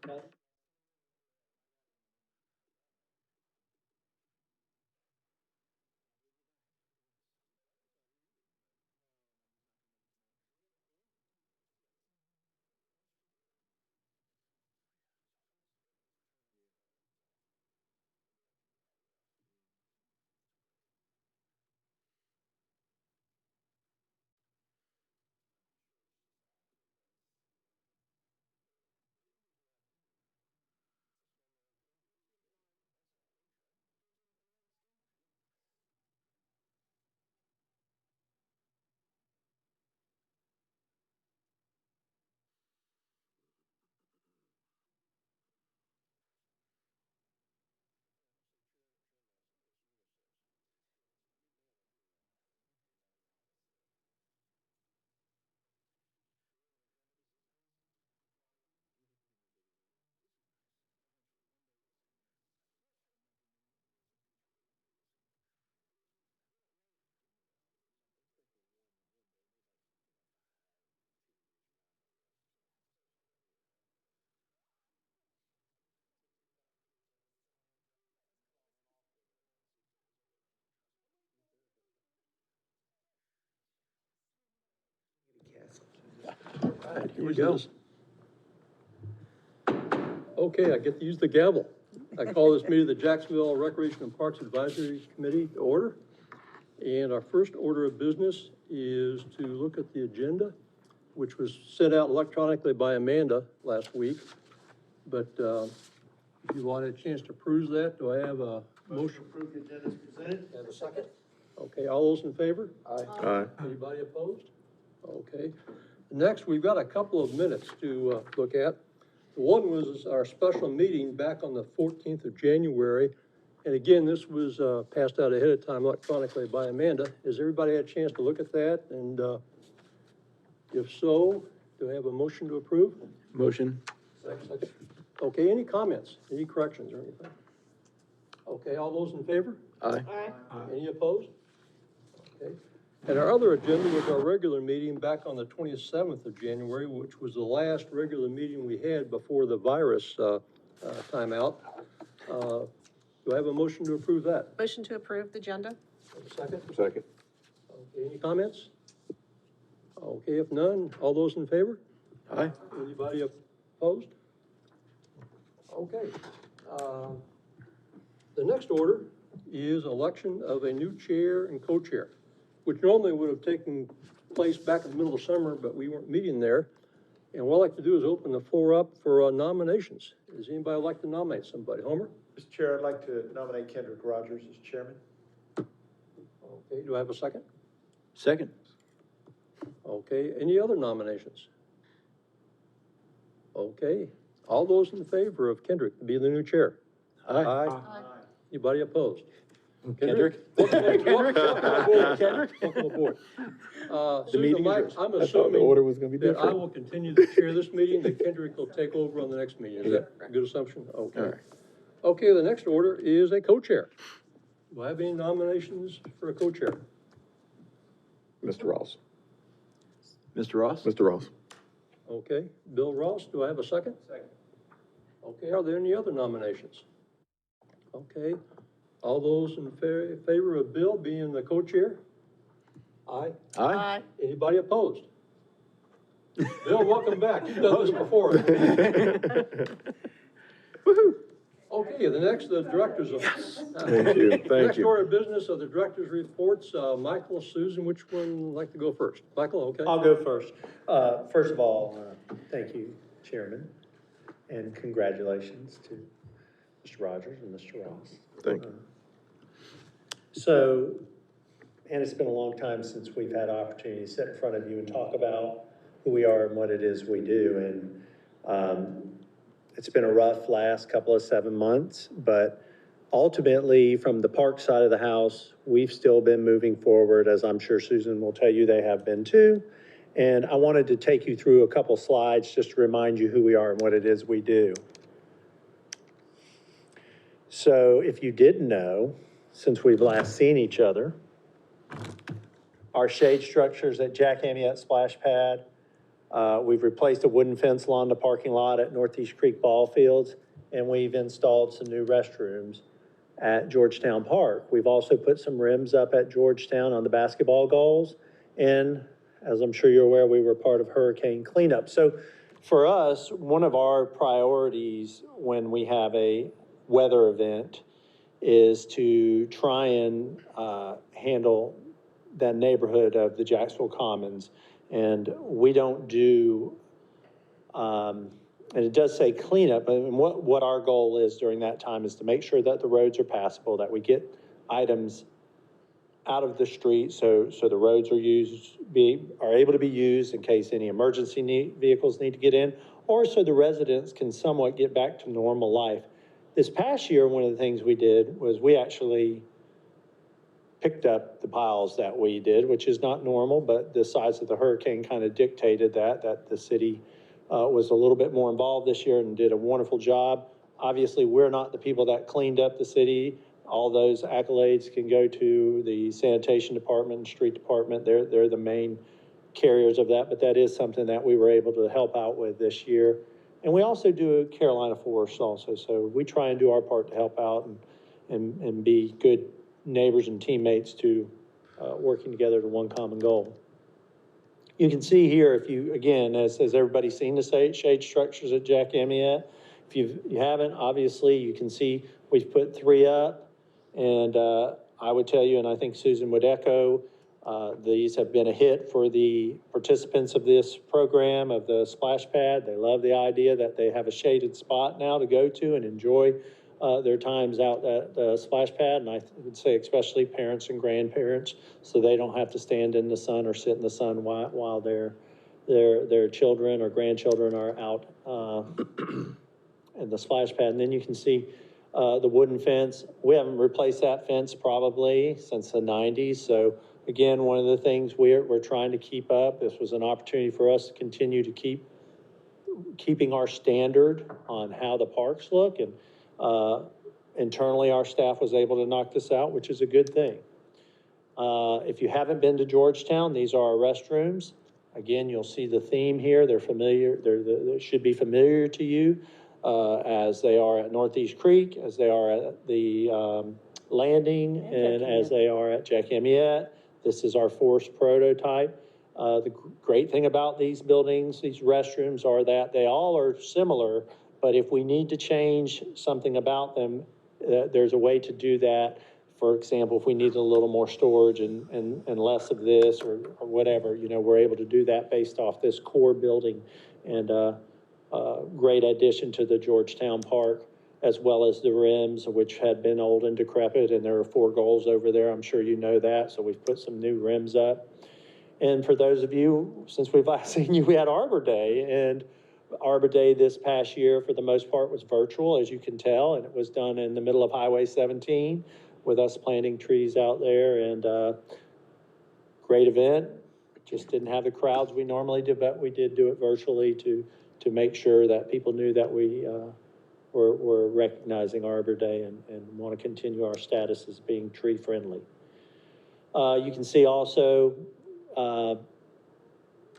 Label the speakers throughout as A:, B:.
A: All right, here we go. Okay, I get to use the gavel. I call this meeting of the Jacksonville Recreation and Parks Advisory Committee to order. And our first order of business is to look at the agenda, which was sent out electronically by Amanda last week. But if you want a chance to peruse that, do I have a motion?
B: To approve the agenda as presented.
A: Have a second? Okay, all those in favor?
B: Aye.
C: Aye.
A: Anybody opposed? Okay. Next, we've got a couple of minutes to look at. One was our special meeting back on the 14th of January. And again, this was passed out ahead of time electronically by Amanda. Has everybody had a chance to look at that? And if so, do I have a motion to approve?
C: Motion.
A: Second. Okay, any comments, any corrections or anything? Okay, all those in favor?
C: Aye.
A: Any opposed? Okay. And our other agenda was our regular meeting back on the 27th of January, which was the last regular meeting we had before the virus timeout. Do I have a motion to approve that?
D: Motion to approve the agenda?
A: Have a second?
C: Second.
A: Okay, any comments? Okay, if none, all those in favor?
C: Aye.
A: Anybody opposed? Okay. The next order is election of a new chair and co-chair, which normally would have taken place back in the middle of summer, but we weren't meeting there. And what I'd like to do is open the floor up for nominations. Does anybody like to nominate somebody? Homer?
B: Mr. Chair, I'd like to nominate Kendrick Rogers as chairman.
A: Okay, do I have a second?
C: Second.
A: Okay, any other nominations? Okay, all those in favor of Kendrick to be the new chair?
C: Aye.
A: Anybody opposed?
C: Kendrick?
A: Kendrick? Welcome aboard. Susan,
C: meeting
A: Mike,
C: is-
A: I'm
C: I thought the
A: assuming
C: order was gonna be
A: that I
C: different.
A: will continue to chair this meeting, that Kendrick will take over on the next meeting. Is that a good assumption? Okay.
C: All right.
A: Okay, the next order is a co-chair. Do I have any nominations for a co-chair?
C: Mr. Ross. Mr. Ross? Mr. Ross.
A: Okay, Bill Ross, do I have a second?
B: Second.
A: Okay, are there any other nominations? Okay, all those in favor of Bill being the co-chair? Aye.
C: Aye.
A: Anybody opposed? Bill, welcome back. You've done this before.
C: Woo-hoo.
A: Okay, the directors of.
C: Thank you, thank
A: Next
C: you.
A: order of business of the directors' reports, Michael, Susan, which one would like to go first? Michael, okay?
E: I'll go first. First of all, thank you, Chairman, and congratulations to Mr. Rogers and Mr. Ross.
C: Thank you.
E: So, and it's been a long time since we've had opportunity to sit in front of you and talk about who we are and what it is we do. And it's been a rough last couple of 7 months, but ultimately, from the park side of the house, we've still been moving forward, as I'm sure Susan will tell you they have been too. And I wanted to take you through a couple slides just to remind you who we are and what it is we do. So if you didn't know, since we've last seen each other, our shade structures at Jack Amiette Splash Pad, We've replaced a wooden fence along the parking lot at Northeast Creek Ball Fields, and we've installed some new restrooms at Georgetown Park. We've also put some rims up at Georgetown on the basketball goals. And as I'm sure you're aware, we were part of hurricane cleanup. So for us, one of our priorities when we have a weather event is to try and handle that neighborhood of the Jacksonville Commons. And we don't do, and it does say cleanup, and what our goal is during that time is to make sure that the roads are passable, that we get items out of the street so the roads are able to be used in case any emergency vehicles need to get in, or so the residents can somewhat get back to normal life. This past year, one of the things we did was we actually picked up the piles that we did, which is not normal, but the size of the hurricane kind of dictated that the city was a little bit more involved this year and did a wonderful job. Obviously, we're not the people that cleaned up the city. All those accolades can go to the sanitation department and street department. They're the main carriers of that, but that is something that we were able to help out with this year. And we also do Carolina Forest also. So we try and do our part to help out and be good neighbors and teammates to working together to one common goal. You can see here, if you, again, as everybody's seen the shade structures at Jack Amyette. If you haven't, obviously, you can see we've put 3 up. And I would tell you, and I think Susan would echo, these have been a hit for the participants of this program, of the splash pad. They love the idea that they have a shaded spot now to go to and enjoy their times out at the splash pad. And I would say especially parents and grandparents, so they don't have to stand in the sun or sit in the sun while their children or grandchildren are out in the splash pad. And then you can see the wooden fence. We haven't replaced that fence probably since the 90s. So again, one of the things we're trying to keep up. This was an opportunity for us to continue to keeping our standard on how the parks look. And internally, our staff was able to knock this out, which is a good thing. If you haven't been to Georgetown, these are our restrooms. Again, you'll see the theme here. They're familiar. They should be familiar to you as they are at Northeast Creek, as they are at the landing, and as they are at Jack Amyette. This is our forced prototype. The great thing about these buildings, these restrooms, are that they all are similar, but if we need to change something about them, there's a way to do that. For example, if we need a little more storage and less of this or whatever, you know, we're able to do that based off this core building. And great addition to the Georgetown Park, as well as the rims, which had been old and decrepit, and there are 4 goals over there. I'm sure you know that, so we've put some new rims up. And for those of you, since we've last seen you, we had Arbor Day, and Arbor Day this past year, for the most part, was virtual, as you can tell, and it was done in the middle of Highway 17 with us planting trees out there, and great event. Just didn't have the crowds we normally do, but we did do it virtually to make sure that people knew that we were recognizing Arbor Day and want to continue our status as being tree friendly. You can see also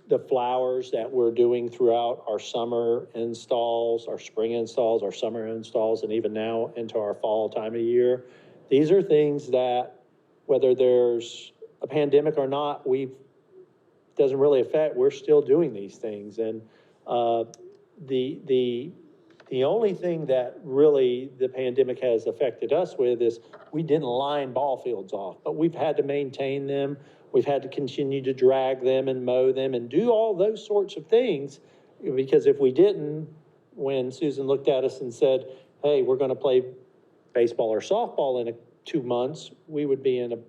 E: the flowers that we're doing throughout our summer installs, our spring installs, our summer installs, and even now into our fall time of year. These are things that, whether there's a pandemic or not, doesn't really affect. We're still doing these things. And the only thing that really the pandemic has affected us with is we didn't line ball fields off, but we've had to maintain them. We've had to continue to drag them and mow them and do all those sorts of things, because if we didn't, when Susan looked at us and said, hey, we're going to play baseball or softball in 2 months, we would be in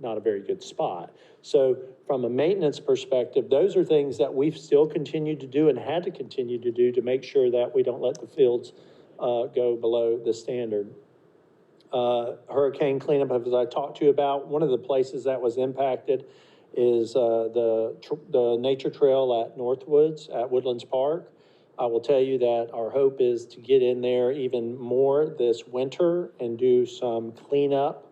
E: not a very good spot. So from a maintenance perspective, those are things that we've still continued to do and had to continue to do to make sure that we don't let the fields go below the standard. Hurricane cleanup, as I talked to you about, one of the places that was impacted is the nature trail at Northwoods at Woodlands Park. I will tell you that our hope is to get in there even more this winter and do some cleanup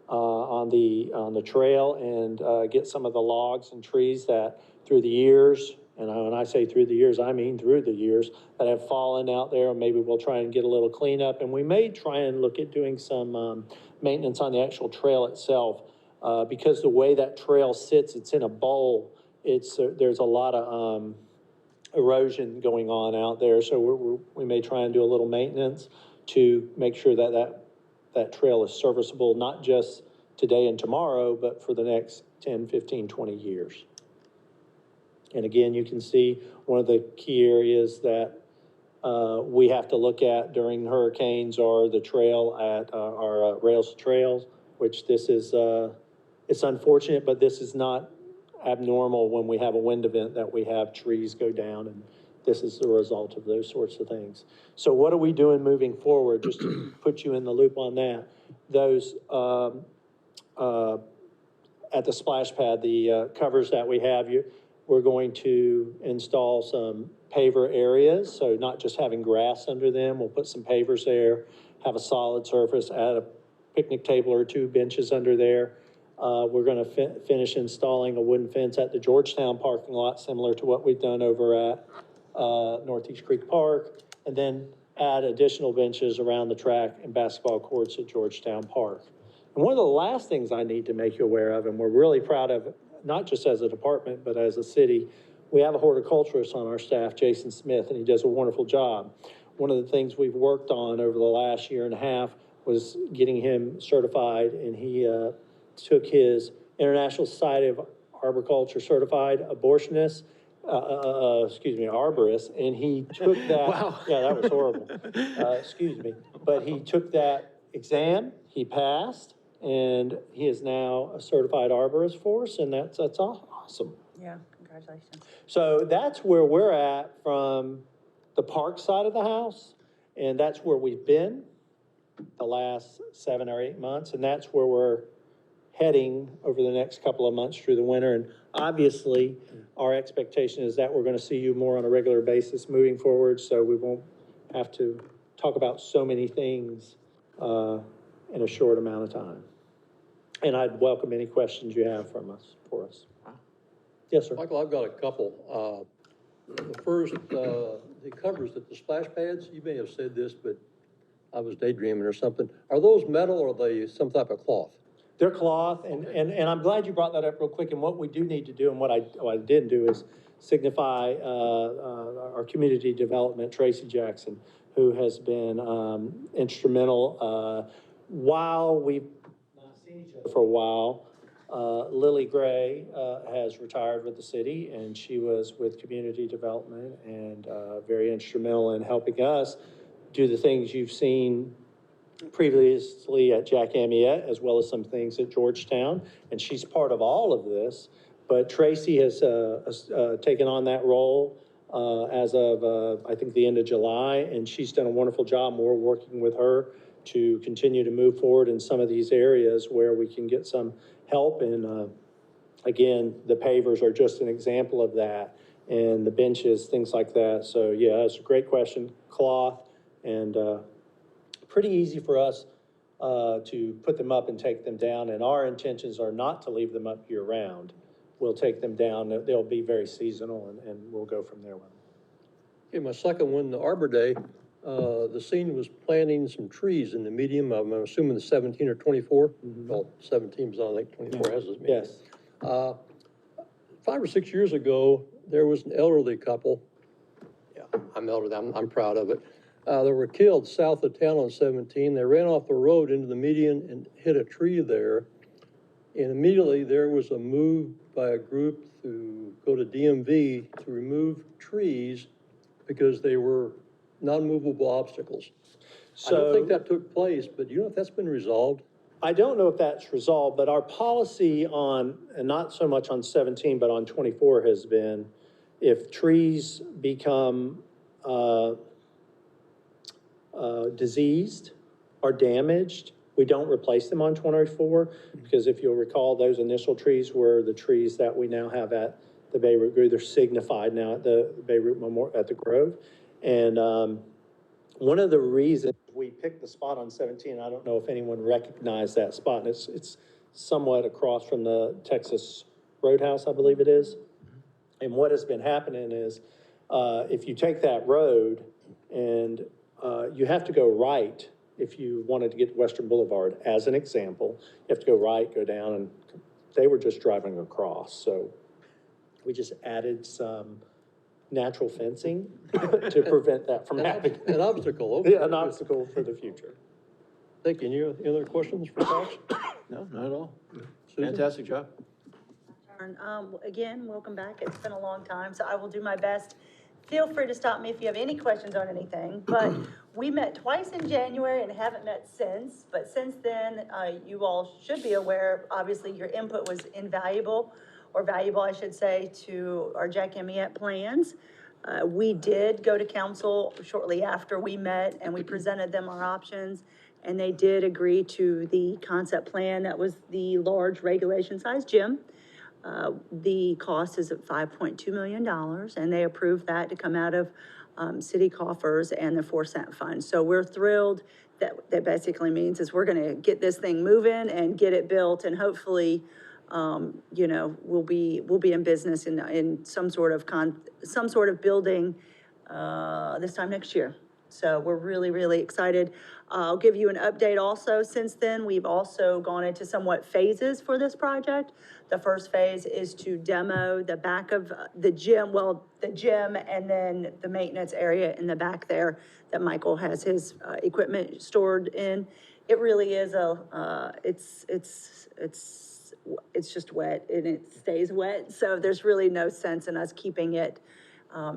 E: on the trail and get some of the logs and trees that through the years and when I say through the years, I mean through the years, that have fallen out there. Maybe we'll try and get a little cleanup, and we may try and look at doing some maintenance on the actual trail itself. Because the way that trail sits, it's in a bowl, there's a lot of erosion going on out there, so we may try and do a little maintenance to make sure that trail is serviceable, not just today and tomorrow, but for the next 10, 15, 20 years. And again, you can see one of the key areas that we have to look at during hurricanes are the trail at our rails to trails, which this is, it's unfortunate, but this is not abnormal when we have a wind event that we have trees go down, and this is the result of those sorts of things. So what are we doing moving forward? Just to put you in the loop on that. Those, at the splash pad, the covers that we have, we're going to install some paver areas, so not just having grass under them. We'll put some pavers there, have a solid surface, add a picnic table or 2 benches under there. We're going to finish installing a wooden fence at the Georgetown parking lot, similar to what we've done over at Northeast Creek Park, and then add additional benches around the track and basketball courts at Georgetown Park. And one of the last things I need to make you aware of, and we're really proud of, not just as a department, but as a city, we have a horticulturist on our staff, Jason Smith, and he does a wonderful job. One of the things we've worked on over the last year and a half was getting him certified, and he took his International Society of Arboriculture Certified Abortionist, arborist, and he took that. Wow. Yeah, that was horrible. Excuse me. But he took that exam, he passed, and he is now a certified arborist for us, and that's awesome.
D: Yeah, congratulations.
E: So that's where we're at from the park side of the house, and that's where we've been the last 7 or 8 months, and that's where we're heading over the next couple of months through the winter. And obviously, our expectation is that we're going to see you more on a regular basis moving forward, so we won't have to talk about so many things in a short amount of time. And I'd welcome any questions you have for us. Yes, sir.
A: Michael, I've got a couple. The first, the covers at the splash pads, you may have said this, but I was daydreaming or something. Are those metal or are they some type of cloth?
E: They're cloth, and I'm glad you brought that up real quick. And what we do need to do, and what I didn't do, is signify our community development, Tracy Jackson, who has been instrumental. While we've not seen each other for a while, Lily Gray has retired with the city, and she was with community development and very instrumental in helping us do the things you've seen previously at Jack Amiette, as well as some things at Georgetown, and she's part of all of this. But Tracy has taken on that role as of, I think, the end of July, and she's done a wonderful job. We're working with her to continue to move forward in some of these areas where we can get some help. And again, the pavers are just an example of that, and the benches, things like that. So yeah, it's a great question. Cloth, and pretty easy for us to put them up and take them down, and our intentions are not to leave them up year round. We'll take them down, they'll be very seasonal, and we'll go from there with them.
A: Okay, my second one, the Arbor Day, the scene was planting some trees in the medium, I'm assuming the 17 or 24? Mm-hmm. Well, 17 is on, I think 24 has this medium.
E: Yes.
A: 5 or 6 years ago, there was an elderly couple. Yeah, I'm elderly, I'm proud of it. They were killed south of town on 17. They ran off the road into the median and hit a tree there. And immediately there was a move by a group to go to DMV to remove trees because they were non-movable obstacles. So, I don't think that took place, but do you know if that's been resolved?
E: I don't know if that's resolved, but our policy on, and not so much on 17, but on 24 has been, if trees become diseased or damaged, we don't replace them on 24, because if you'll recall, those initial trees were the trees that we now have at the Beirut Grove. They're signified now at the Beirut Memorial, at the Grove. And one of the reasons we picked the spot on 17, I don't know if anyone recognized that spot, and it's somewhat across from the Texas Roadhouse, I believe it is. And what has been happening is, if you take that road and, you have to go right, if you wanted to get to Western Boulevard, as an example, you have to go right, go down, and they were just driving across, so we just added some natural fencing to prevent that from happening.
A: An obstacle, okay.
E: Yeah, an obstacle for the future.
A: Thank you. Any other questions for Cox?
C: No, not at all.
A: Susan?
C: Fantastic job.
D: Again, welcome back. It's been a long time, so I will do my best. Feel free to stop me if you have any questions on anything, but we met twice in January and haven't met since, but since then, you all should be aware, obviously, your input was invaluable, or valuable, I should say, to our Jack Amiette plans. We did go to council shortly after we met, and we presented them our options, and they did agree to the concept plan. That was the large regulation-sized gym. The cost is at $5.2 million, and they approved that to come out of city coffers and the 4-cent fund. So we're thrilled. That basically means is we're gonna get this thing moving and get it built, and hopefully, you know, we'll be in business in some sort of building this time next year. So we're really, really excited. I'll give you an update also. Since then, we've also gone into somewhat phases for this project. The first phase is to demo the back of the gym, the gym, and then the maintenance area in the back there that Michael has his equipment stored in. It really is it's just wet, and it stays wet. So there's really no sense in us keeping it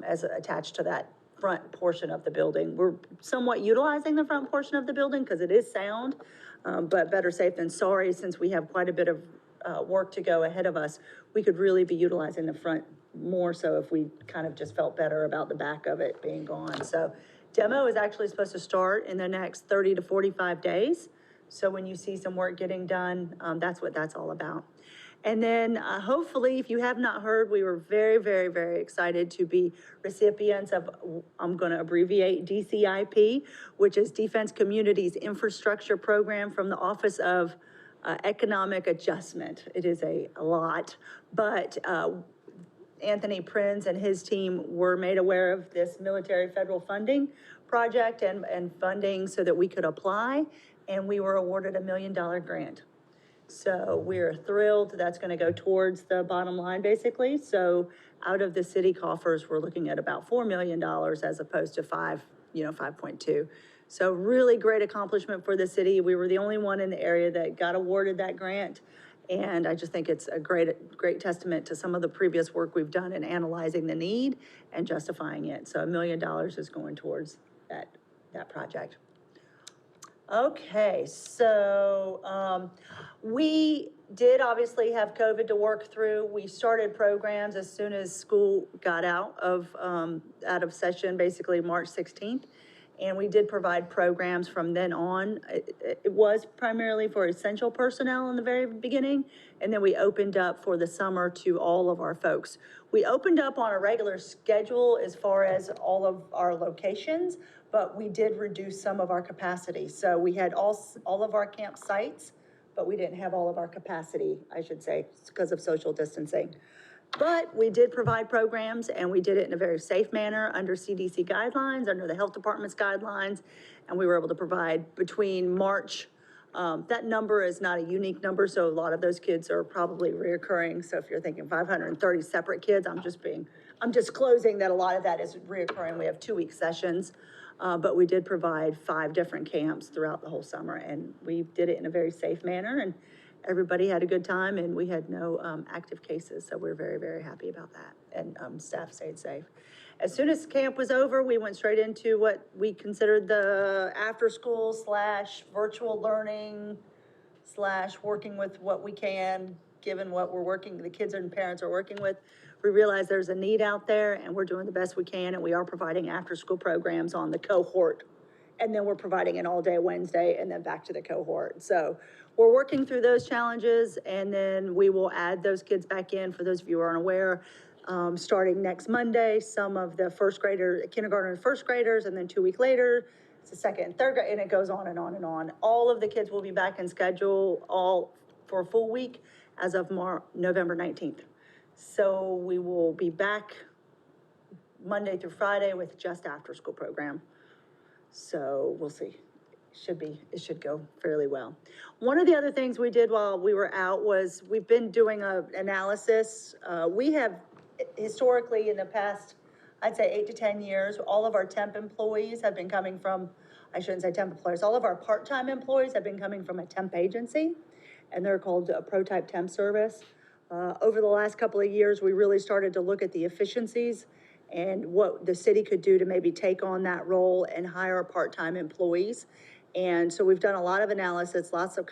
D: as attached to that front portion of the building. We're somewhat utilizing the front portion of the building because it is sound, but better safe than sorry, since we have quite a bit of work to go ahead of us. We could really be utilizing the front more so if we kind of just felt better about the back of it being gone. So demo is actually supposed to start in the next 30 to 45 days. So when you see some work getting done, that's what that's all about. And then hopefully, if you have not heard, we were very, very, very excited to be recipients of, I'm going to abbreviate DCIP, which is Defense Communities Infrastructure Program from the Office of Economic Adjustment. It is a lot, but Anthony Prinz and his team were made aware of this military federal funding project and funding so that we could apply, and we were awarded $1 million grant. So we're thrilled. That's going to go towards the bottom line, basically. So out of the city coffers, we're looking at about $4 million as opposed to 5.2. So really great accomplishment for the city. We were the only one in the area that got awarded that grant. And I just think it's a great testament to some of the previous work we've done in analyzing the need and justifying it. So $1 million is going towards that project. Okay, so we did obviously have COVID to work through. We started programs as soon as school got out of session, basically March 16th. And we did provide programs from then on. It was primarily for essential personnel in the very beginning, and then we opened up for the summer to all of our folks. We opened up on a regular schedule as far as all of our locations, but we did reduce some of our capacity. So we had all of our camp sites, but we didn't have all of our capacity, I should say, because of social distancing. But we did provide programs, and we did it in a very safe manner under CDC guidelines, under the health department's guidelines, and we were able to provide between March. That number is not a unique number, so a lot of those kids are probably reoccurring. So if you're thinking 530 separate kids, I'm disclosing that a lot of that is reoccurring. We have 2-week sessions, but we did provide 5 different camps throughout the whole summer, and we did it in a very safe manner, and everybody had a good time, and we had no active cases, so we're very, very happy about that, and staff stayed safe. As soon as camp was over, we went straight into what we considered the after-school / virtual learning / working with what we can, given what the kids and parents are working with. We realize there's a need out there, and we're doing the best we can, and we are providing after-school programs on the cohort. And then we're providing an all-day Wednesday and then back to the cohort. So we're working through those challenges, and then we will add those kids back in, for those of you who are unaware, starting next Monday. Some of the kindergarten and first graders, and then 2 weeks later, it's the second and third grade, and it goes on and on and on. All of the kids will be back in schedule all for a full week as of November 19th. So we will be back Monday through Friday with just after-school program. So we'll see. It should go fairly well. One of the other things we did while we were out was we've been doing a analysis. We have historically in the past, I'd say 8 to 10 years, all of our temp employees have been coming from, I shouldn't say temp employees, all of our part-time employees have been coming from a temp agency, and they're called a Pro-Type Temp Service. Over the last couple of years, we really started to look at the efficiencies and what the city could do to maybe take on that role and hire part-time employees. And so we've done a lot of analysis, lots of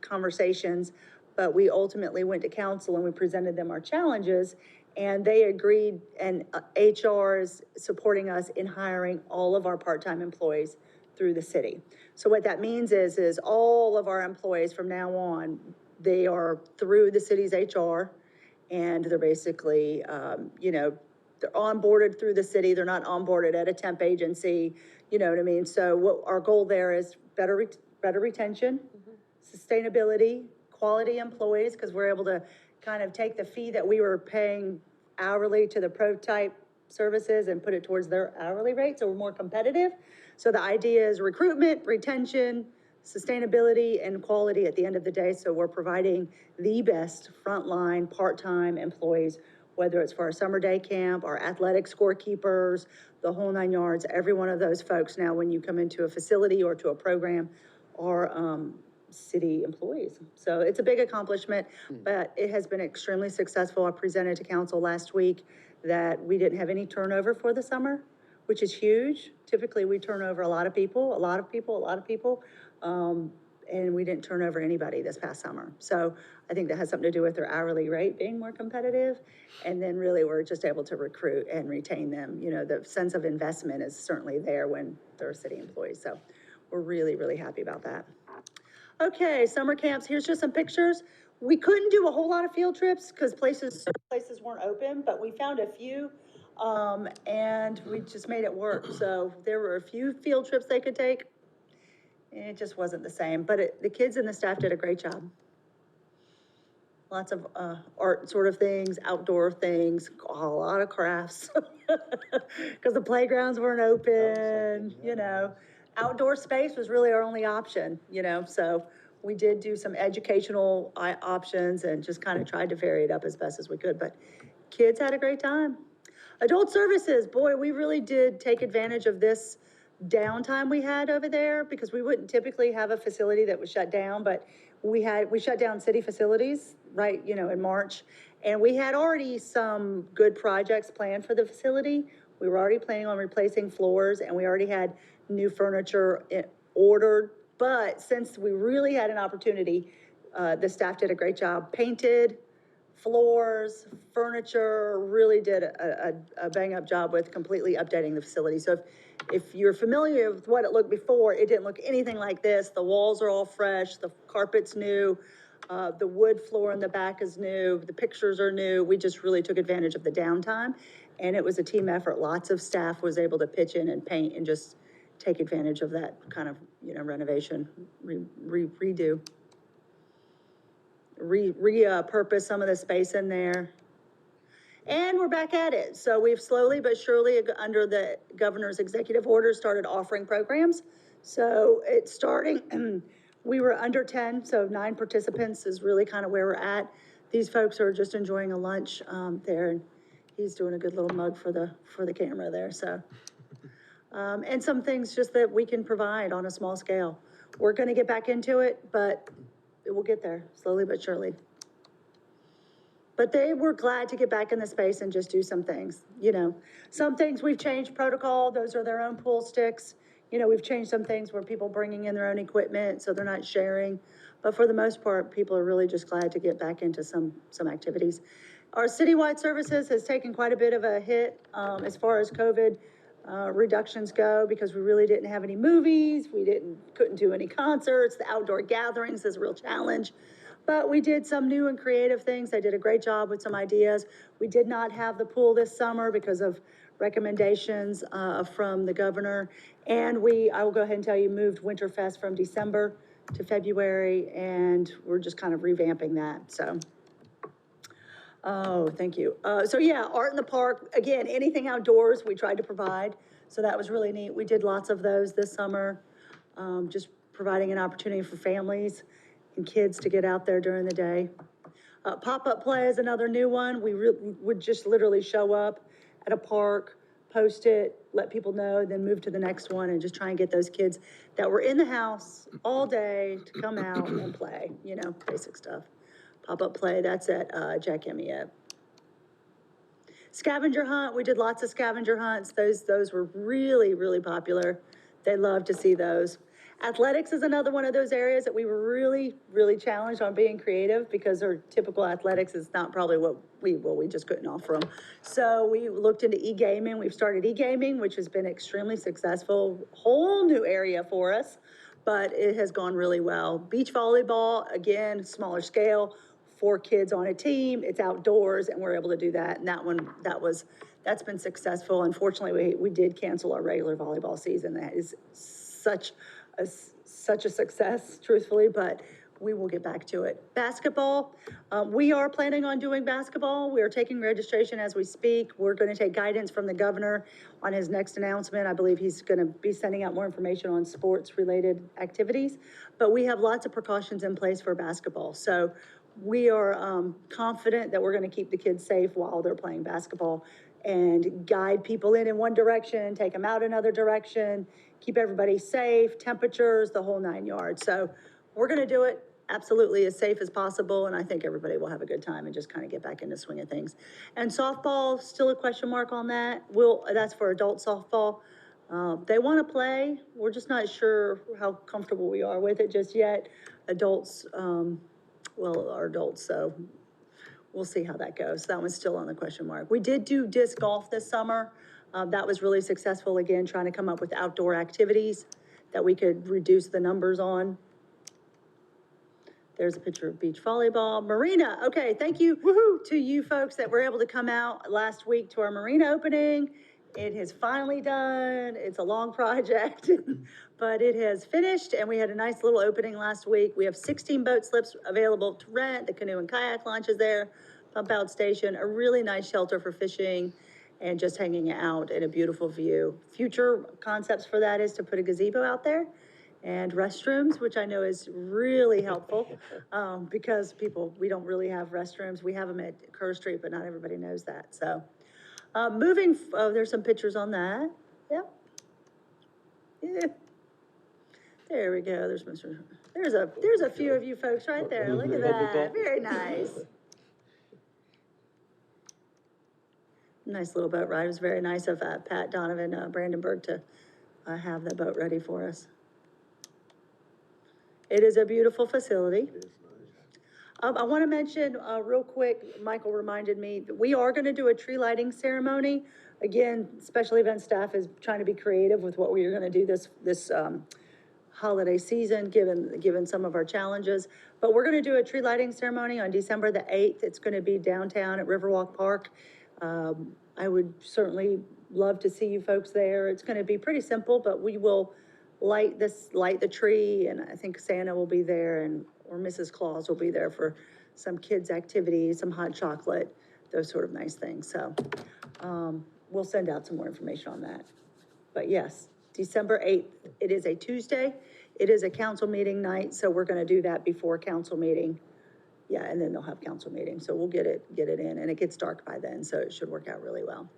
D: conversations, but we ultimately went to council and we presented them our challenges, and they agreed, and HR is supporting us in hiring all of our part-time employees through the city. So what that means is all of our employees from now on, they are through the city's HR, and they're basically, they're onboarded through the city. They're not onboarded at a temp agency, you know what I mean? So what our goal there is better retention, sustainability, quality employees, because we're able to kind of take the fee that we were paying hourly to the Pro-Type services and put it towards their hourly rate, so we're more competitive. So the idea is recruitment, retention, sustainability, and quality at the end of the day. So we're providing the best frontline part-time employees, whether it's for our summer day camp, our athletic scorekeepers, the whole 9 yards. Every one of those folks now, when you come into a facility or to a program, are city employees. So it's a big accomplishment, but it has been extremely successful. I presented to council last week that we didn't have any turnover for the summer, which is huge. Typically we turn over a lot of people, and we didn't turn over anybody this past summer. So I think that has something to do with their hourly rate being more competitive. And then really we're just able to recruit and retain them. You know, the sense of investment is certainly there when they're city employees. So we're really, really happy about that. Okay, summer camps, here's just some pictures. We couldn't do a whole lot of field trips because places weren't open, but we found a few, and we just made it work. So there were a few field trips they could take. It just wasn't the same, but the kids and the staff did a great job. Lots of art sort of things, outdoor things, a lot of crafts, because the playgrounds weren't open, you know. Outdoor space was really our only option, you know, so we did do some educational options and just kind of tried to vary it up as best as we could, but kids had a great time. Adult services, boy, we really did take advantage of this downtime we had over there, because we wouldn't typically have a facility that was shut down, but we shut down city facilities, right, you know, in March, and we had already some good projects planned for the facility. We were already planning on replacing floors, and we already had new furniture ordered, but since we really had an opportunity, the staff did a great job, painted floors, furniture, really did a bang-up job with completely updating the facility. So if you're familiar with what it looked before, it didn't look anything like this. The walls are all fresh, the carpet's new, the wood floor in the back is new, the pictures are new. We just really took advantage of the downtime, and it was a team effort. Lots of staff was able to pitch in and paint and just take advantage of that kind of, you know, renovation, repurpose some of the space in there. And we're back at it. So we've slowly but surely, under the governor's executive order, started offering programs. So it's starting, we were under 10, so 9 participants is really kind of where we're at. These folks are just enjoying a lunch there, and he's doing a good little mug for the camera there, so. And some things just that we can provide on a small scale. We're gonna get back into it, but it will get there, slowly but surely. But they were glad to get back in the space and just do some things, you know. Some things we've changed protocol, those are their own pool sticks. You know, we've changed some things where people bringing in their own equipment, so they're not sharing. But for the most part, people are really just glad to get back into some activities. Our citywide services has taken quite a bit of a hit as far as COVID reductions go, because we really didn't have any movies, couldn't do any concerts, the outdoor gatherings is a real challenge. But we did some new and creative things. I did a great job with some ideas. We did not have the pool this summer because of recommendations from the governor. And I will go ahead and tell you, moved Winterfest from December to February, and we're just kind of revamping that, so. Oh, thank you. So yeah, art in the park, again, anything outdoors, we tried to provide. So that was really neat. We did lots of those this summer. Just providing an opportunity for families and kids to get out there during the day. Pop-up play is another new one. We would just literally show up at a park, post it, let people know, then move to the next one and just try and get those kids that were in the house all day to come out and play, basic stuff. Pop-up play, that's at, Jack Amyette. Scavenger hunt, we did lots of scavenger hunts. Those were really, really popular. They love to see those. Athletics is another one of those areas that we were really, really challenged on being creative because our typical athletics is not probably what we just couldn't offer them. So we looked into e-gaming. We've started e-gaming, which has been extremely successful, whole new area for us, but it has gone really well. Beach volleyball, again, smaller scale, 4 kids on a team, it's outdoors, and we're able to do that. And that's been successful. Unfortunately, we did cancel our regular volleyball season. That is such a success, truthfully, but we will get back to it. Basketball, we are planning on doing basketball. We are taking registration as we speak. We're going to take guidance from the governor on his next announcement. I believe he's going to be sending out more information on sports-related activities, but we have lots of precautions in place for basketball. So we are confident that we're going to keep the kids safe while they're playing basketball and guide people in one direction, take them out another direction, keep everybody safe, temperatures, the whole 9 yards. So we're going to do it absolutely as safe as possible, and I think everybody will have a good time and just kind of get back in the swing of things. And softball, still a question mark on that. That's for adult softball. They want to play. We're just not sure how comfortable we are with it just yet. Adults, are adults, so we'll see how that goes. That one's still on the question mark. We did do disc golf this summer. That was really successful, again, trying to come up with outdoor activities that we could reduce the numbers on. There's a picture of beach volleyball. Marina, okay, thank you to you folks that were able to come out last week to our marina opening. It has finally done. It's a long project, but it has finished, and we had a nice little opening last week. We have 16 boat slips available to rent. The canoe and kayak launch is there, pump out station, a really nice shelter for fishing and just hanging out in a beautiful view. Future concepts for that is to put a gazebo out there and restrooms, which I know is really helpful, because we don't really have restrooms. We have them at Kerr Street, but not everybody knows that. So there's some pictures on that. Yep. Yeah. There we go. There's a few of you folks right there. Look at that. Very nice. Nice little boat ride. It was very nice of Pat Donovan, Brandenburg to have the boat ready for us. It is a beautiful facility. I want to mention real quick, Michael reminded me, that we are going to do a tree lighting ceremony. Again, special event staff is trying to be creative with what we are going to do this holiday season, given some of our challenges. But we're going to do a tree lighting ceremony on December the 8th. It's going to be downtown at Riverwalk Park. I would certainly love to see you folks there. It's going to be pretty simple, but we will light the tree, and I think Santa will be there, or Mrs. Claus will be there for some kids' activities, some hot chocolate, those sort of nice things. So we'll send out some more information on that. But yes, December 8th, it is a Tuesday. It is a council meeting night, so we're going to do that before council meeting. Yeah, and then they'll have council meeting, so we'll get it in, and it gets dark by then, so it should work out really well.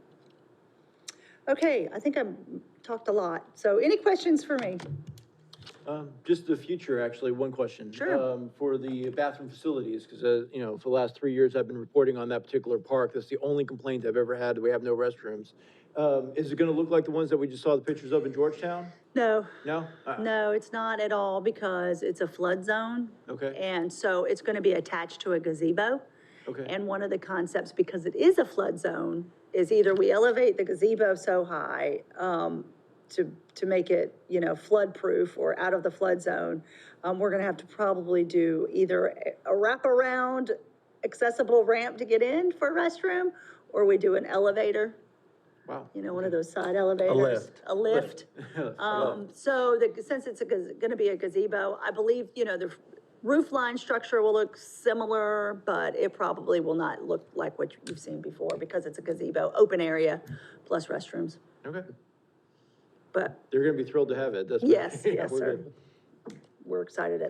D: Okay, I think I've talked a lot. So any questions for me?
F: Just the future, actually, one question.
D: Sure.
F: For the bathroom facilities, because, for the last 3 years, I've been reporting on that particular park. That's the only complaint I've ever had, that we have no restrooms. Is it gonna look like the ones that we just saw the pictures of in Georgetown?
D: No.
F: No?
D: No, it's not at all, because it's a flood zone.
F: Okay.
D: And so it's going to be attached to a gazebo.
F: Okay.
D: And one of the concepts, because it is a flood zone, is either we elevate the gazebo so high to make it, flood proof or out of the flood zone. We're going to have to probably do either a wraparound accessible ramp to get in for a restroom, or we do an elevator.
F: Wow.
D: One of those side elevators. A lift. So since it's going to be a gazebo, I believe, roof line structure will look similar, but it probably will not look like what you've seen before because it's a gazebo, open area plus restrooms.
F: Okay.
D: But
F: They're gonna be thrilled to have it, that's.
D: yes,
F: yeah,
D: yes,
F: we're
D: sir.
F: good.
D: We're excited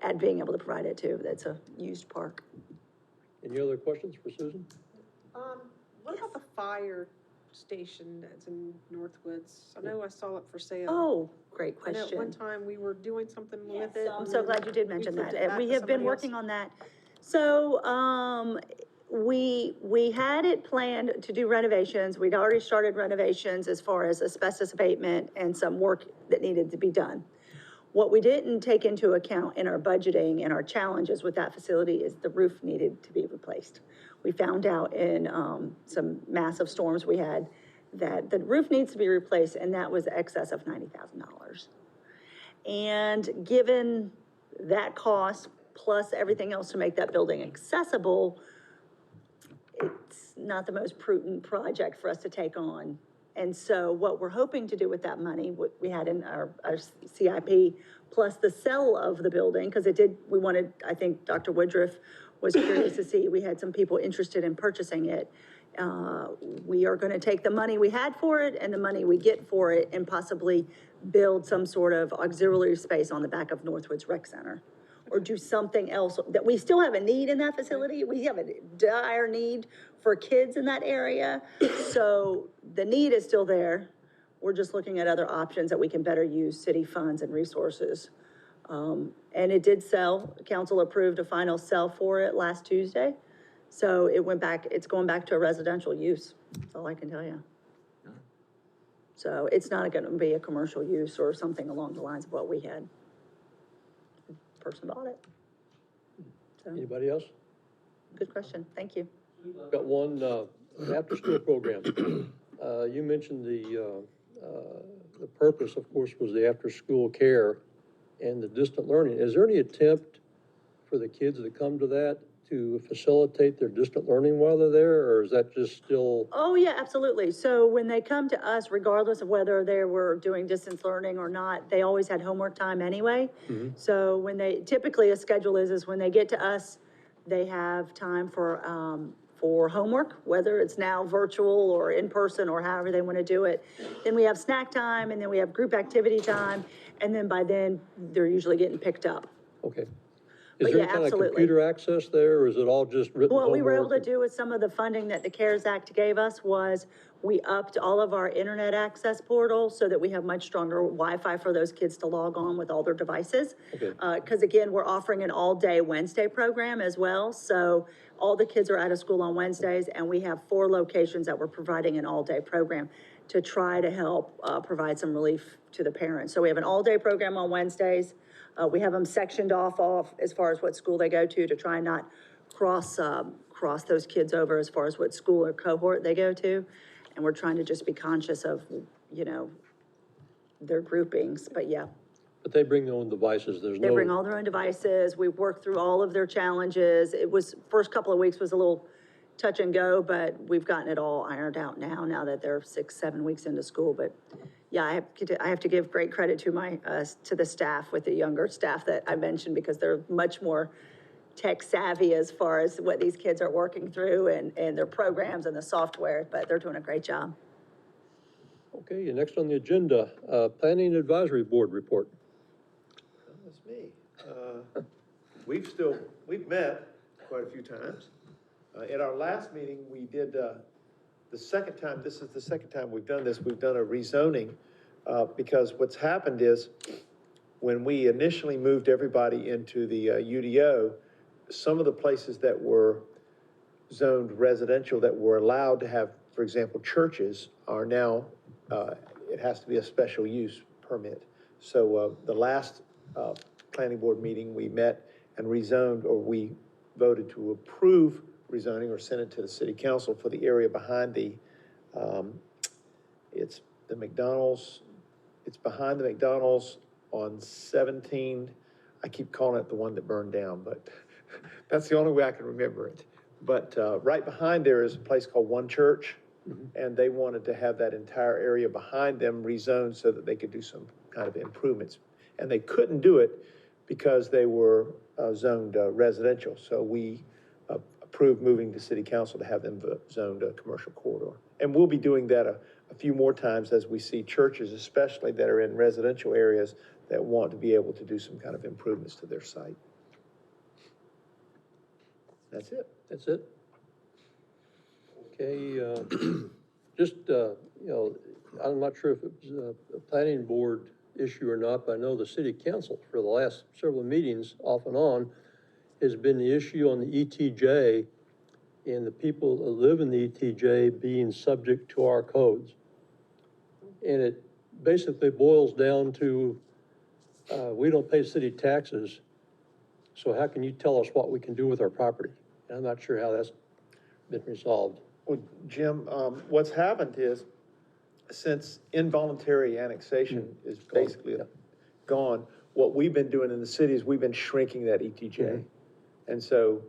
D: at being able to provide it too. That's a used park.
A: Any other questions for Susan?
G: What about the fire station that's in Northwoods? I know I saw it for sale.
D: Oh, great
G: I know at one
D: question.
G: time we were doing something
D: Yes,
G: with it.
D: I'm
G: and
D: so
G: then
D: glad you did
G: we
D: mention
G: flipped
D: that.
G: it back
D: We
G: to
D: have been
G: somebody else.
D: working on that. So, we had it planned to do renovations. We'd already started renovations as far as asbestos abatement and some work that needed to be done. What we didn't take into account in our budgeting and our challenges with that facility is the roof needed to be replaced. We found out in, some massive storms we had that the roof needs to be replaced, and that was excess of $90,000. And given that cost, plus everything else to make that building accessible, it's not the most prudent project for us to take on. And so what we're hoping to do with that money, what we had in our CIP, plus the sale of the building, because we wanted, I think Dr. Woodruff was curious to see, we had some people interested in purchasing it. We are gonna take the money we had for it and the money we get for it and possibly build some sort of auxiliary space on the back of Northwoods Rec Center. Or do something else, that we still have a need in that facility, we have a dire need for kids in that area. So the need is still there, we're just looking at other options that we can better use city funds and resources. And it did sell, council approved a final sell for it last Tuesday. So it's going back to a residential use, that's all I can tell you. So it's not gonna be a commercial use or something along the lines of what we had. Person bought it. So,
A: Anybody else?
D: good question, thank you.
A: Got one, after-school program. You mentioned the purpose, of course, was the after-school care and the distant learning. Is there any attempt for the kids that come to that to facilitate their distant learning while they're there, or is that just still?
D: Oh, yeah, absolutely. So when they come to us, regardless of whether they were doing distance learning or not, they always had homework time anyway. So typically a schedule is when they get to us, they have time for homework, whether it's now virtual or in person or however they want to do it. Then we have snack time, and then we have group activity time, and then by then, they're usually getting picked up.
A: Okay.
D: But
A: Is there
D: yeah,
A: any kind of
D: absolutely.
A: computer access there, or is it all just written homework?
D: What we were able to do with some of the funding that the CARES Act gave us was we upped all of our internet access portals so that we have much stronger Wi-Fi for those kids to log on with all their devices.
A: Okay.
D: Because again, we're offering an all-day Wednesday program as well. So all the kids are out of school on Wednesdays, and we have 4 locations that we're providing an all-day program to try to help provide some relief to the parents. So we have an all-day program on Wednesdays. We have them sectioned off as far as what school they go to try and not cross those kids over as far as what school or cohort they go to. And we're trying to just be conscious of, their groupings, but yeah.
A: But they bring their own devices,
D: They bring all their own devices, we work through all of their challenges. It was, first couple of weeks was a little touch and go, but we've gotten it all ironed out now that they're 6-7 weeks into school. But yeah, I have to give great credit to to the staff, with the younger staff that I mentioned, because they're much more tech savvy as far as what these kids are working through and their programs and the software, but they're doing a great job.
A: Okay, and next on the agenda, Planning Advisory Board report.
B: That's me. We've met quite a few times. At our last meeting, we did, this is the second time we've done this, we've done a rezoning, because what's happened is, when we initially moved everybody into the UDO, some of the places that were zoned residential that were allowed to have, for example, churches, are now, it has to be a special use permit. So the last planning board meeting, we met and rezoned, or we voted to approve rezoning or send it to the city council for the area behind it's the McDonald's, it's behind the McDonald's on 17, I keep calling it the one that burned down, but that's the only way I can remember it. But right behind there is a place called One Church, and they wanted to have that entire area behind them rezoned so that they could do some kind of improvements. And they couldn't do it because they were zoned residential. So we approved moving to city council to have them zoned a commercial corridor. And we'll be doing that a few more times as we see churches, especially that are in residential areas, that want to be able to do some kind of improvements to their site. That's it.
A: That's it? Okay, just, you know, I'm not sure if it was a planning board issue or not, but I know the city council for the last several meetings, off and on, has been the issue on the ETJ and the people that live in the ETJ being subject to our codes. And it basically boils down to, we don't pay city taxes, so how can you tell us what we can do with our property? And I'm not sure how that's been resolved.
B: Well, Jim, what's happened is, since involuntary annexation is basically gone, what we've been doing in the city is we've been shrinking that ETJ. And so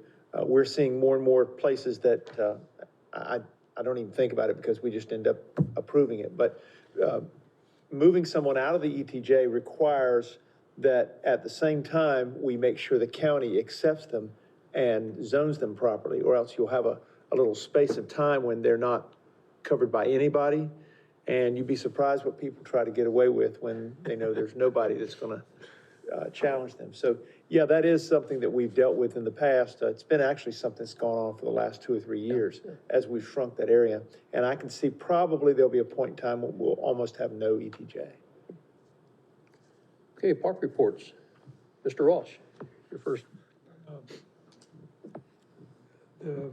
B: we're seeing more and more places that I don't even think about it because we just end up approving it. But moving someone out of the ETJ requires that at the same time, we make sure the county accepts them and zones them properly, or else you'll have a little space of time when they're not covered by anybody. And you'd be surprised what people try to get away with when they know there's nobody that's gonna challenge them. So, yeah, that is something that we've dealt with in the past. It's been actually something that's gone on for the last 2 or 3 years as we've shrunk that area. And I can see probably there'll be a point in time when we'll almost have no ETJ.
A: Okay, park reports. Mr. Ross, you're first.
H: The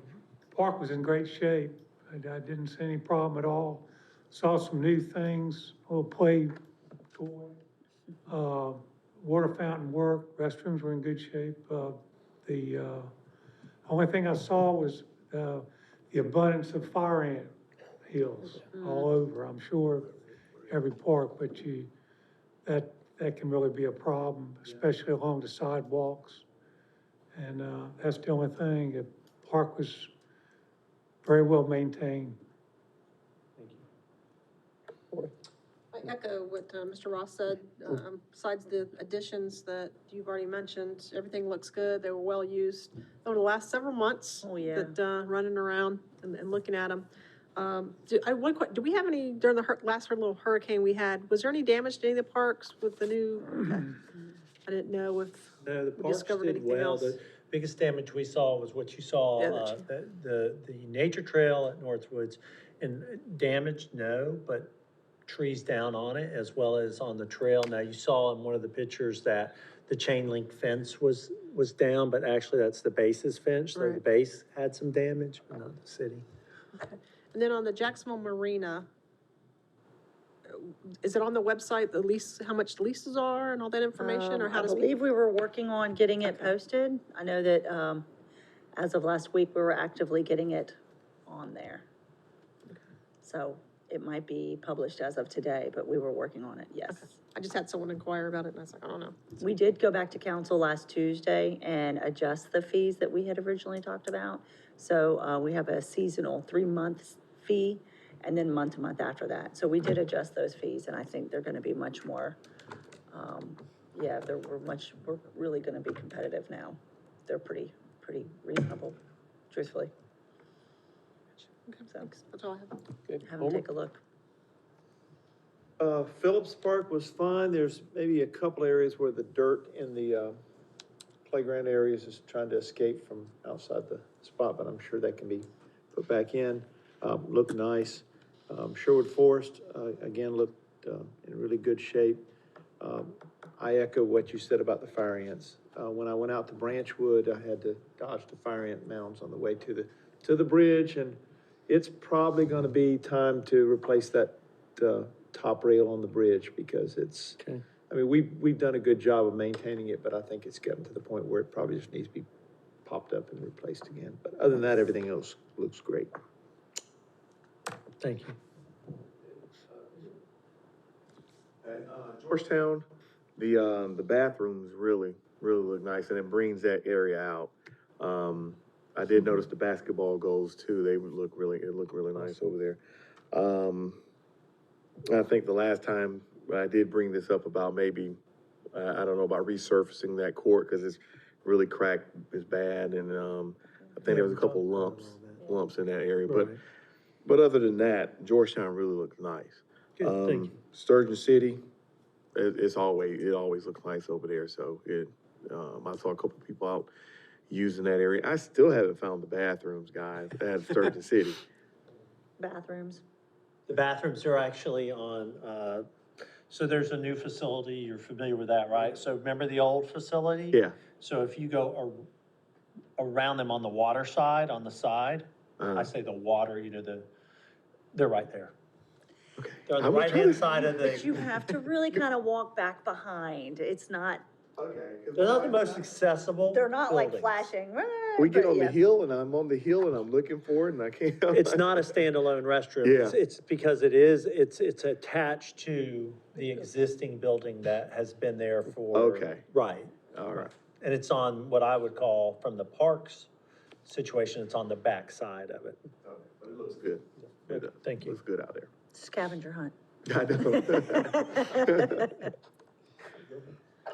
H: park was in great shape. I didn't see any problem at all. Saw some new things, a little play toy, water fountain work, restrooms were in good shape. The only thing I saw was the abundance of fire ant hills all over. I'm sure every park, but that can really be a problem, especially along the sidewalks. And that's the only thing. The park was very well maintained.
G: I echo what Mr. Ross said. Besides the additions that you've already mentioned, everything looks good. They were well used over the last several months.
D: Oh, yeah.
G: That, running around and looking at them. Do we have any, during the last little hurricane we had, was there any damage to any of the parks with the new? Okay. I didn't know if
E: No, the
G: we
E: parks
G: discovered
E: did
G: anything
E: well.
G: else.
E: The biggest damage we saw was what you saw,
G: Yeah,
E: the nature trail at Northwoods. And damage, no, but trees down on it as well as on the trail. Now, you saw in one of the pictures that the chain link fence was down, but actually that's the base's fence. So the
G: Right.
E: base had some damage, but not the city.
G: Okay. And then on the Jacksonville Marina, is it on the website, the lease, how much leases are and all that information, or how
D: I
G: does?
D: believe we were working on getting it
G: Okay.
D: posted. I know that, as of last week, we were actively getting it on there. So it might be published as of today, but we were working on it, yes.
G: I just had someone inquire about it, and I was like, I don't know.
D: We did go back to council last Tuesday and adjust the fees that we had originally talked about. So, we have a seasonal 3-month fee and then month to month after that. So we did adjust those fees, and I think they're gonna be much more, we're really gonna be competitive now. They're pretty reasonable, truthfully. So,
G: That's all I have.
A: Okay,
D: have them
A: Homer?
D: take a look.
B: Phillips Park was fine. There's maybe a couple areas where the dirt in the playground areas is trying to escape from outside the spot, but I'm sure that can be put back in. Looked nice. Sherwood Forest, again, looked in really good shape. I echo what you said about the fire ants. When I went out to Branchwood, I had to dodge the fire ant mounds on the way to the bridge, and it's probably gonna be time to replace that top rail on the bridge because it's,
E: Okay.
B: I mean, we've done a good job of maintaining it, but I think it's gotten to the point where it probably just needs to be popped up and replaced again. But other than that, everything else looks great.
E: Thank you.
C: At Georgetown, the bathrooms really look nice, and it brings that area out. I did notice the basketball goals too. It looked really nice over there. I think the last time I did bring this up about maybe I don't know about resurfacing that court, cause it's really cracked, it's bad, and, I think there was a couple lumps in that area, but other than that, Georgetown really looks nice.
E: Good, thank you.
C: Sturgeon City, it always looks nice over there, so I saw a couple people out using that area. I still haven't found the bathrooms, guys, at Sturgeon City.
D: Bathrooms.
E: The bathrooms are actually on, so there's a new facility, you're familiar with that, right? So remember the old facility?
C: Yeah.
E: So if you go around them on the water side, on the side, I say the water, they're right there.
C: Okay.
E: They're on
C: I
E: the
C: was
E: right-hand
C: trying
E: side of
D: But you
E: the,
D: have to really kind of walk back behind. It's not,
C: Okay.
E: they're not the most accessible
D: they're not like
E: buildings.
D: flashing.
C: We get
D: but
C: on the
D: yeah.
C: hill, and I'm on the hill, and I'm looking for it, and I can't.
E: It's not a standalone restroom.
C: Yeah.
E: It's because it's attached to the existing building that has been there for.
C: Okay.
E: Right.
C: All right.
E: And it's on what I would call, from the parks situation, it's on the back side of it.
C: Okay, but it looks good.
E: Thank you.
C: Looks good out there.
D: Scavenger hunt.
C: I know.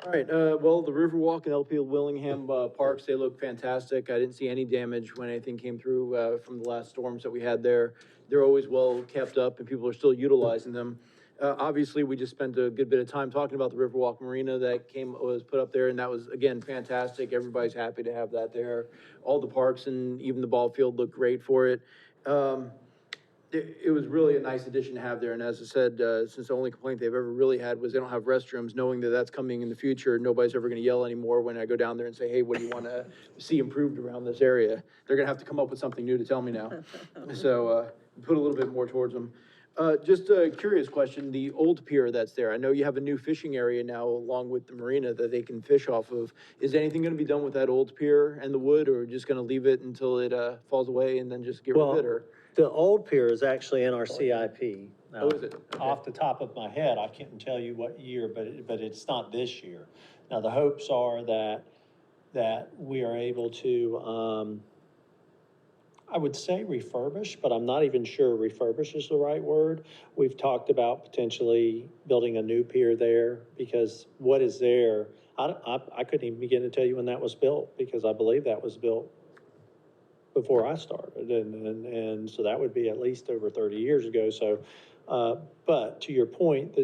F: All right, well, the Riverwalk and LP Willingham, parks, they look fantastic. I didn't see any damage when anything came through, from the last storms that we had there. They're always well kept up and people are still utilizing them. Obviously, we just spent a good bit of time talking about the Riverwalk Marina that was put up there, and that was, again, fantastic. Everybody's happy to have that there. All the parks and even the ball field look great for it. It was really a nice addition to have there, and as I said, since the only complaint they've ever really had was they don't have restrooms, knowing that that's coming in the future, nobody's ever gonna yell anymore when I go down there and say, hey, what do you wanna see improved around this area? They're gonna have to come up with something new to tell me now. So, put a little bit more towards them. Just a curious question, the old pier that's there, I know you have a new fishing area now along with the marina that they can fish off of. Is anything gonna be done with that old pier and the wood, or just gonna leave it until it, falls away and then just get rid of it, or?
E: The old pier is actually in our CIP.
F: Oh, is it? Okay.
E: Off the top of my head, I can't tell you what year, but it's not this year. Now, the hopes are that we are able to, I would say refurbish, but I'm not even sure refurbish is the right word. We've talked about potentially building a new pier there, because what is there, I couldn't even begin to tell you when that was built, because I believe that was built before I started, and so that would be at least over 30 years ago, so, but to your point,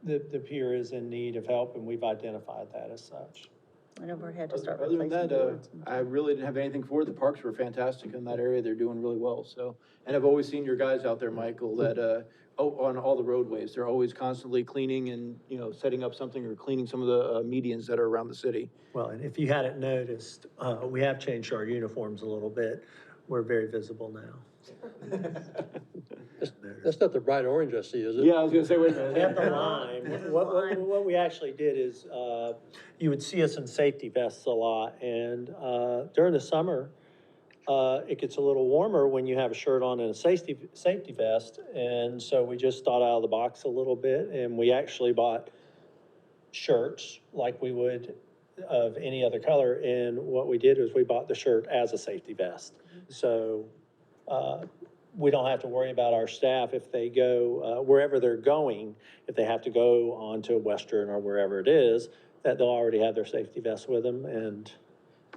E: the pier is in need of help, and we've identified that as such.
D: I know we had to start
F: Other than
D: replacing
F: that,
D: boards.
F: I really didn't have anything for it. The parks were fantastic in that area. They're doing really well, so. And I've always seen your guys out there, Michael, that, on all the roadways, they're always constantly cleaning and, setting up something or cleaning some of the medians that are around the city.
E: Well, and if you hadn't noticed, we have changed our uniforms a little bit. We're very visible now.
A: That's not the bright orange I see, is it?
F: Yeah, I was gonna say, wait a
E: We have
F: minute.
E: the line. What we actually did is, you would see us in safety vests a lot, and during the summer, it gets a little warmer when you have a shirt on and a safety vest, and so we just thought out of the box a little bit, and we actually bought shirts like we would of any other color, and what we did was we bought the shirt as a safety vest. So, we don't have to worry about our staff if they go, wherever they're going, if they have to go on to Western or wherever it is, that they'll already have their safety vest with them, and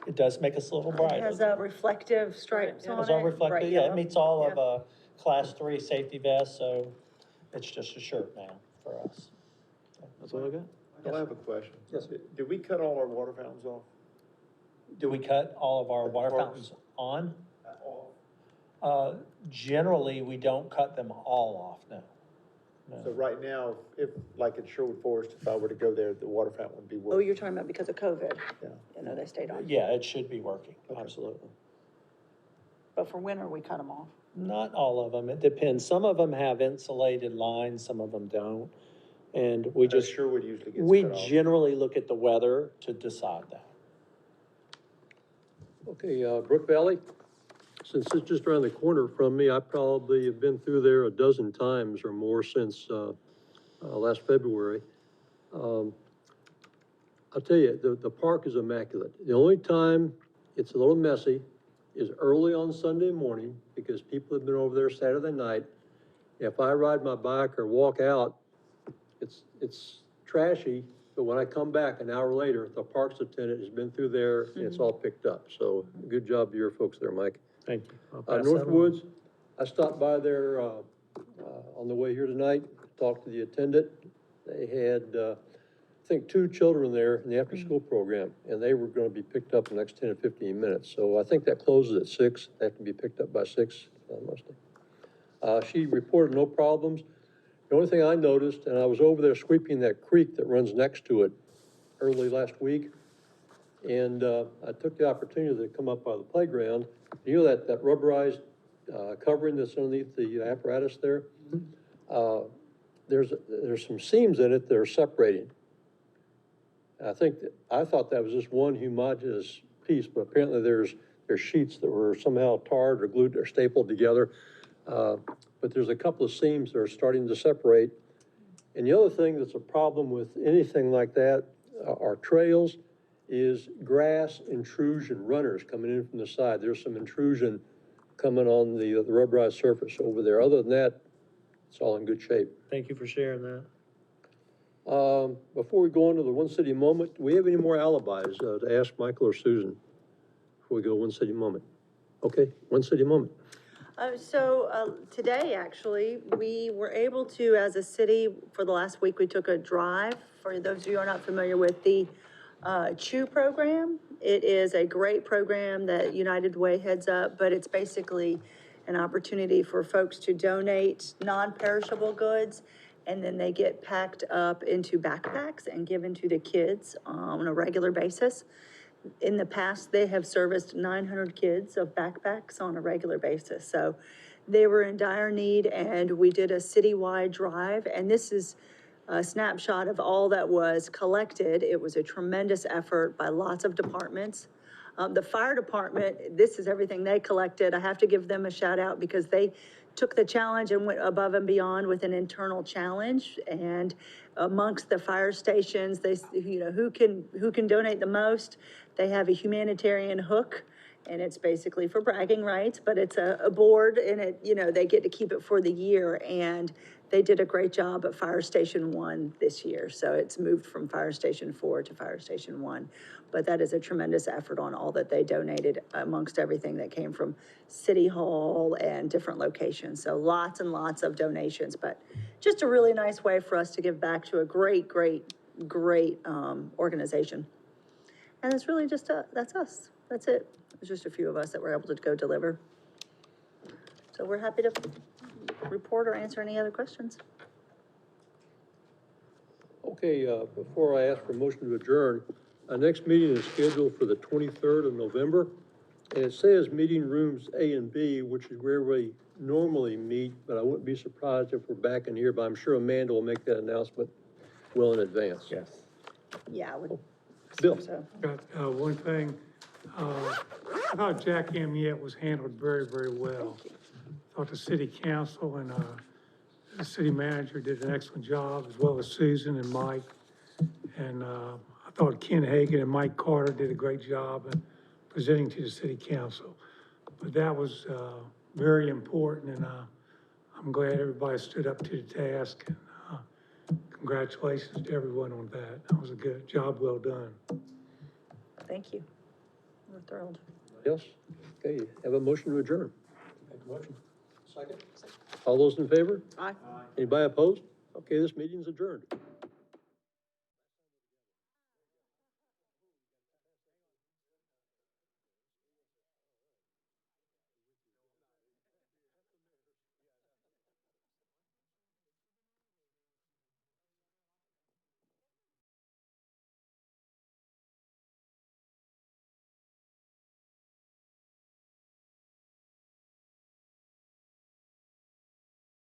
E: it does make us a little
D: It
E: brighter.
D: has reflective stripes on it.
E: It's all reflective,
D: bright
E: yeah, it
D: yellow.
E: meets all of
D: Yeah.
E: a class 3 safety vest, so it's just a shirt now for us.
F: That's all I got.
B: I have a question.
E: Yes.
B: Did we cut all our water fountains off?
E: Do we cut all of our water
B: Parks.
E: fountains on? Generally, we don't cut them all off, no.
B: So right now, if, like at Sherwood Forest, if I were to go there, the water fountain would be
D: Oh,
B: working.
D: you're talking about because of COVID?
B: Yeah.
D: They stayed on.
E: Yeah, it should be working,
B: Okay.
E: absolutely.
D: But for winter, we cut them off.
E: Not all of them, it depends. Some of them have insulated lines, some of them don't. And we just,
B: Sherwood usually gets
E: we
B: cut off.
E: generally look at the weather to decide that.
A: Okay, Brook Valley, since it's just around the corner from me, I probably have been through there a dozen times or more since, last February. I'll tell you, the park is immaculate. The only time it's a little messy is early on Sunday morning, because people have been over there Saturday night. If I ride my bike or walk out, it's trashy but when I come back an hour later, the parks attendant has been through there and it's all picked up. So good job to your folks there, Mike.
E: Thank you. I'll pass that on.
A: Northwoods, I stopped by there, on the way here tonight, talked to the attendant. They had, I think, 2 children there in the after-school program, and they were gonna be picked up in the next 10 to 15 minutes. So I think that closes at 6, they have to be picked up by 6, mostly. She reported no problems. The only thing I noticed, and I was over there sweeping that creek that runs next to it early last week, and, I took the opportunity to come up by the playground. You know that rubberized, covering that's underneath the apparatus there? There's some seams in it that are separating. I thought that was just one homogeneous piece, but apparently there's sheets that were somehow tarred or glued or stapled together. But there's a couple of seams that are starting to separate. And the other thing that's a problem with anything like that, our trails, is grass intrusion, runners coming in from the side. There's some intrusion coming on the rubberized surface over there. Other than that, it's all in good shape.
E: Thank you for sharing that.
A: Before we go on to the one city moment, do we have any more alibis to ask Michael or Susan before we go one city moment? Okay, one city moment.
D: Today, actually, we were able to, as a city, for the last week, we took a drive. For those of you who are not familiar with the CHEW program, it is a great program that United Way heads up, but it's basically an opportunity for folks to donate non-perishable goods, and then they get packed up into backpacks and given to the kids on a regular basis. In the past, they have serviced 900 kids of backpacks on a regular basis. So they were in dire need, and we did a citywide drive, and this is a snapshot of all that was collected. It was a tremendous effort by lots of departments. The fire department, this is everything they collected. I have to give them a shout out because they took the challenge and went above and beyond with an internal challenge. And amongst the fire stations, they, who can donate the most? They have a humanitarian hook, and it's basically for bragging rights, but it's a board, and they get to keep it for the year. And they did a great job at Fire Station 1 this year. So it's moved from Fire Station 4 to Fire Station 1. But that is a tremendous effort on all that they donated amongst everything that came from City Hall and different locations. So lots and lots of donations, but just a really nice way for us to give back to a great organization. And it's really just, that's us. That's it. There's just a few of us that were able to go deliver. So we're happy to report or answer any other questions.
A: Okay, before I ask for a motion to adjourn, our next meeting is scheduled for the 23rd of November. And it says meeting rooms A and B, which is where we normally meet, but I wouldn't be surprised if we're back in here, but I'm sure Amanda will make that announcement well in advance.
E: Yes.
D: Yeah, I would.
A: Bill.
D: So.
H: Got, one thing, I thought Jack Amiette was handled very, very well. Thought the city council and, the city manager did an excellent job, as well as Susan and Mike. And, I thought Ken Hagan and Mike Carter did a great job in presenting to the city council. But that was, very important, and, I'm glad everybody stood up to the task. And, congratulations to everyone on that. That was a good job, well done.
D: Thank you. We're thrilled.
A: Yes? Okay, have a motion to adjourn. Make a motion. Second. All those in favor?
G: Aye.
A: Anybody opposed? Okay, this meeting's adjourned.